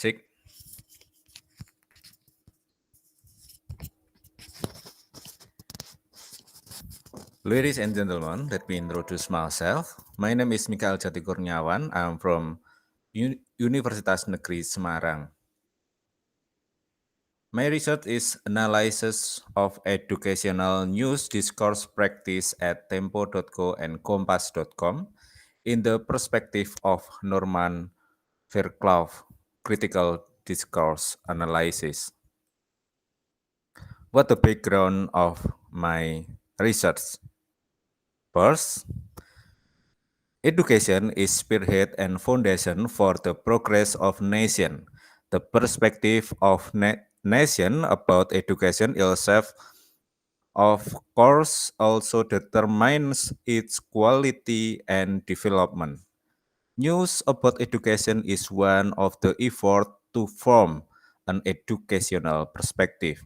Cek. Ladies and gentlemen, let me introduce myself. My name is Mikael Jati Kurniawan. I'm from Universitas Negeri Semarang. My research is analysis of educational news discourse practice at tempo.co and kompas.com in the perspective of Norman Fairclough critical discourse analysis. What the background of my research? First, education is spearhead and foundation for the progress of nation. The perspective of nation about education itself, of course, also determines its quality and development. News about education is one of the effort to form an educational perspective.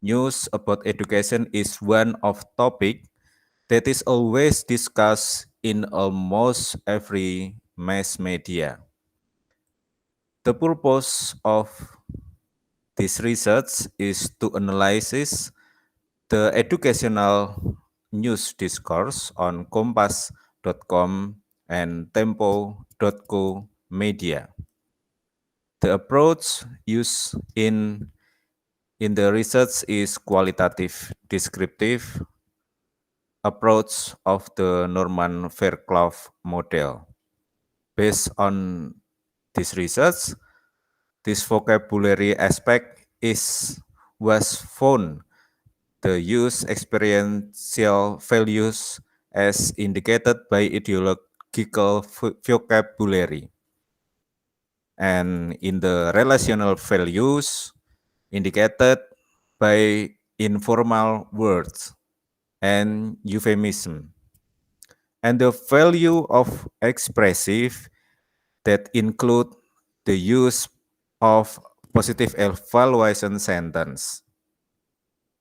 News about education is one of topic that is always discussed in almost every mass media. The purpose of this research is to analyze the educational news discourse on kompas.com and tempo.co media. The approach used in the research is qualitative descriptive approach of the Norman Fairclough model. Based on this research, this vocabulary aspect was found the use experiential values as indicated by ideological vocabulary. And in the relational values indicated by informal words and euphemism. And the value of expressive that include the use of positive evaluation sentence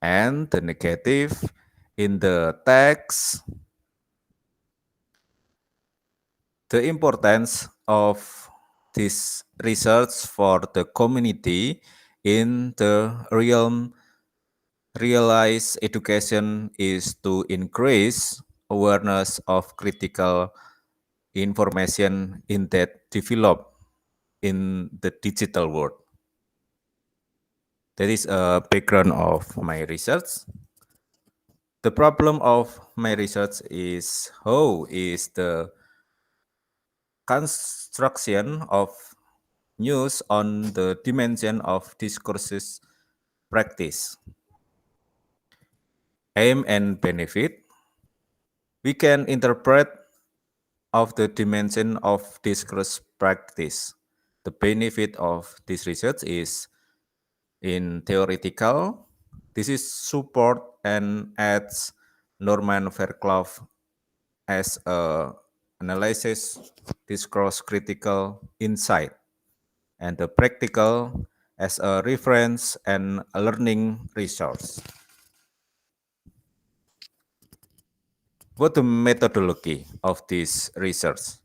and the negative in the text. The importance of this research for the community in the realm realized education is to increase awareness of critical information in that develop in the digital world. That is a background of my research. The problem of my research is how is the construction of news on the dimension of discourses practice. Aim and benefit. We can interpret of the dimension of discourse practice. The benefit of this research is in theoretical, this is support and adds Norman Fairclough as a analysis discourse critical insight, and the practical as a reference and a learning resource. What the methodology of this research?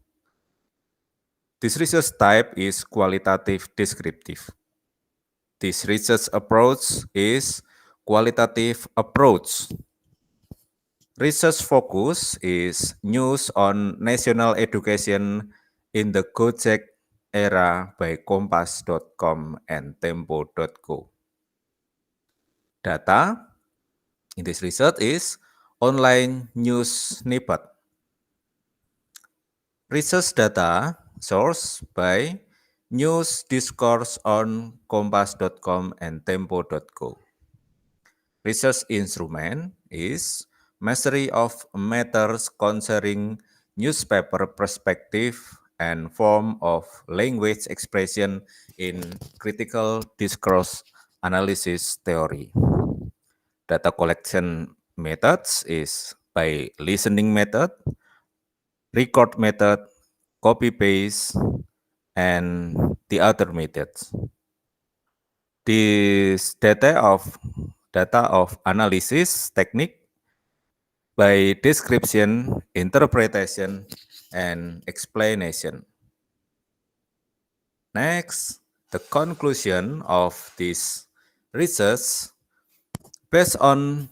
This research type is qualitative descriptive. This research approach is qualitative approach. Research focus is news on national education in the Gojek era by kompas.com and tempo.co. Data in this research is online news snippet. Research data source by news discourse on kompas.com and tempo.co. Research instrument is mastery of matters concerning newspaper perspective and form of language expression in critical discourse analysis theory. Data collection methods is by listening method, record method, copy paste, and the other methods. This data of analysis technique by description, interpretation, and explanation. Next, The conclusion of this research, based on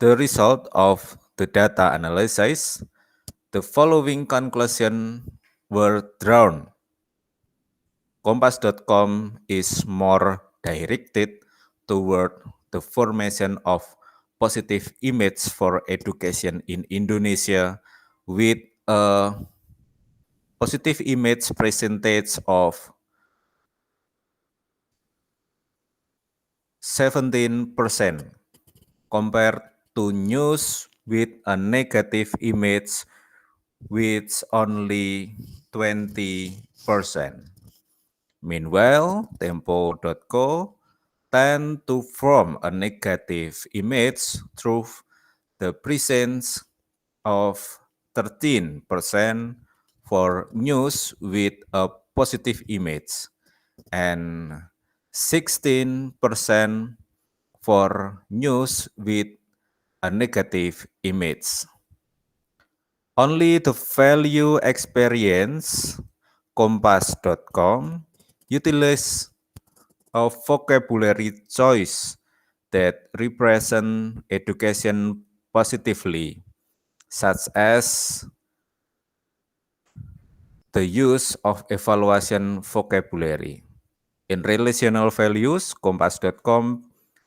the result of the data analysis, the following conclusion were drawn. Kompas.com is more directed toward the formation of positive image for education in Indonesia with a positive image percentage of 17% compared to news with a negative image with only 20%. Meanwhile, Tempo.co tend to form a negative image through the presence of 13% for news with a positive image and 16% for news with a negative image. Only the value experience Kompas.com utilize a vocabulary choice that represent education positively, such as the use of evaluation vocabulary. In relational values, Kompas.com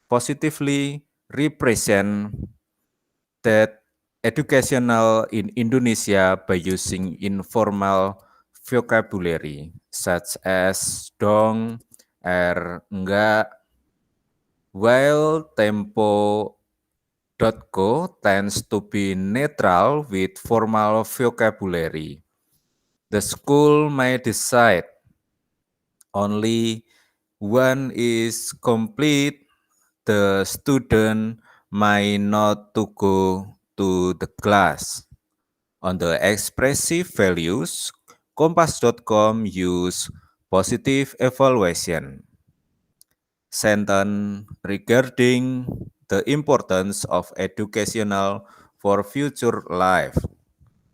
positively represent that educational in Indonesia by using informal vocabulary such as dong, enggak, while Tempo.co tends to be neutral with formal vocabulary. The school may decide only one is complete, the student might not to go to the class. On the expressive values, Kompas.com use positive evaluation sentence regarding the importance of educational for future life,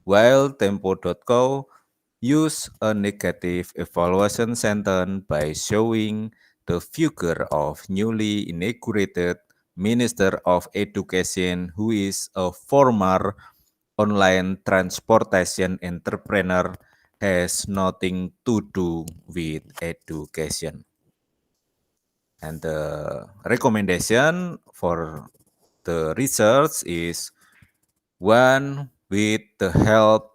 while Tempo.co use a negative evaluation sentence by showing the figure of newly inaugurated Minister of Education who is a former online transportation entrepreneur has nothing to do with education. And the recommendation for the research is one with the help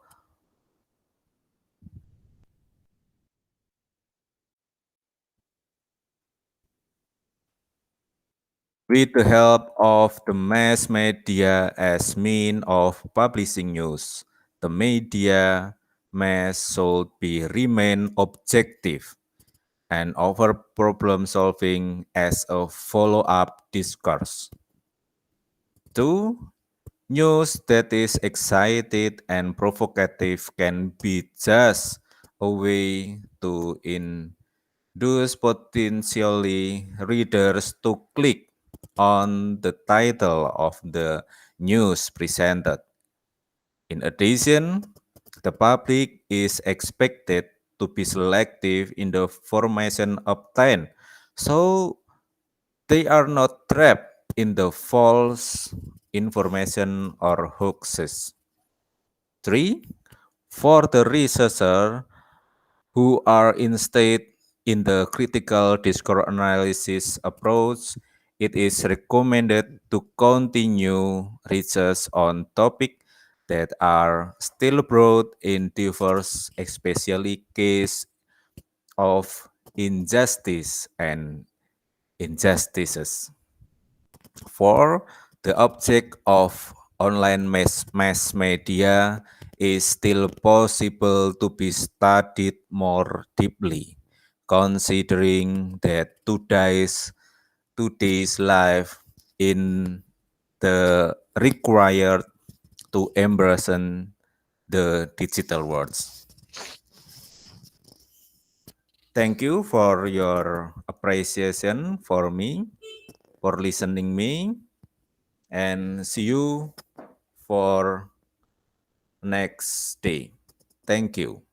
of the mass media as mean of publishing news. The media mass should be remain objective and offer problem solving as a follow-up discourse. Two, news that is excited and provocative can be just a way to induce potentially readers to click on the title of the news presented. In addition, the public is expected to be selective in the formation obtained, so they are not trapped in the false information or hoaxes. Three, for the researcher who are instead in the critical discourse analysis approach, it is recommended to continue research on topics that are still broad in diverse, especially case of injustice and injustices. 4. The object of online mass media is still possible to be studied more deeply, considering that today's life in the required to embrace the digital worlds. Thank you for your appreciation for me, for listening me, and see you for next day. Thank you.